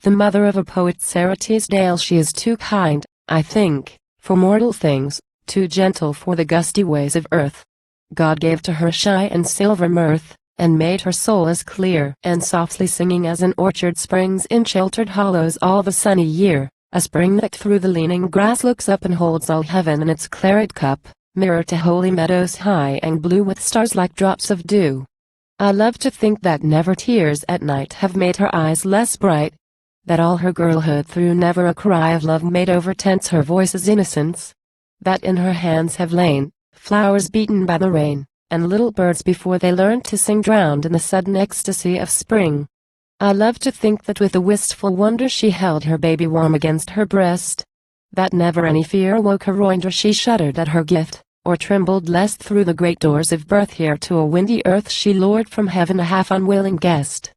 the mother of a poet, Sara Teasdale. She is too kind, I think, for mortal things, too gentle for the gusty ways of earth. God gave to her shy and silver mirth, and made her soul as clear and softly singing as an orchard springs in sheltered hollows all the sunny year, a spring that through the leaning grass looks up and holds all heaven in its claret cup, mirror to holy meadows high and blue with stars like drops of dew. I love to think that never tears at night have made her eyes less bright, that all her girlhood through never a cry of love made over tense her voice's innocence, that in her hands have lain flowers beaten by the rain, and little birds before they learned to sing drowned in the sudden ecstasy of spring. I love to think that with a wistful wonder she held her baby warm against her breast, that never any fear woke her or she shuddered at her gift, or trembled lest through the great doors of birth here to a windy earth she lured from heaven a half unwilling guest.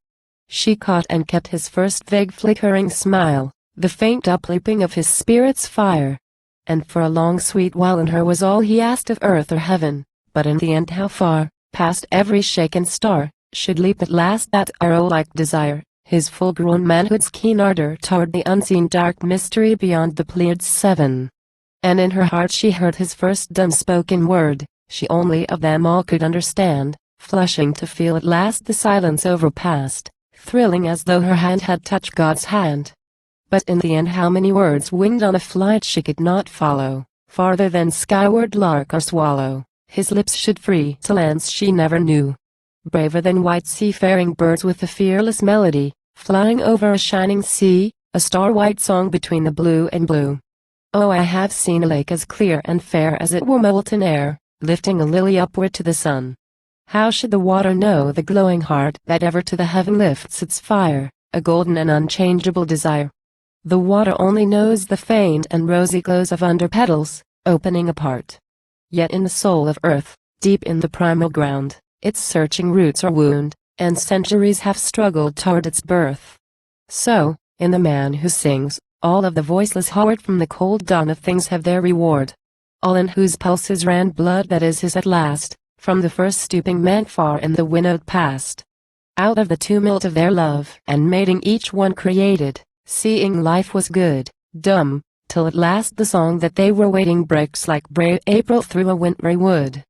She caught and kept his first vague flickering smile, the faint upleaping of his spirit's fire, and for a long sweet while in her was all he asked of earth or heaven. But in the end how far, past every shaken star, should leap at last that arrow-like desire, his full-grown manhood's keen ardor toward the unseen dark mystery beyond the Pleiades 7. And in her heart she heard his first dumb-spoken word, she only of them all could understand, flushing to feel at last the silence overpast, thrilling as though her hand had touched God's hand. But in the end how many words winged on a flight she could not follow, farther than skyward lark or swallow, his lips should free to lands she never knew. Braver than white seafaring birds with a fearless melody, flying over a shining sea, a star-white song between the blue and blue. Oh, I have seen a lake as clear and fair as it were molten air, lifting a lily upward to the sun. How should the water know the glowing heart that ever to the heaven lifts its fire, a golden and unchangeable desire? The water only knows the faint and rosy glows of under petals, opening apart. Yet in the soul of earth, deep in the primal ground, its searching roots are wound, and centuries have struggled toward its birth. So, in the man who sings, all of the voiceless horde from the cold dawn of things have their reward. All in whose pulses ran blood that is his at last, from the first stooping man far in the winnowed past. Out of the tumult of their love and mating each one created, seeing life was good, dumb, till at last the song that they were waiting breaks like brave April through a wintry wood.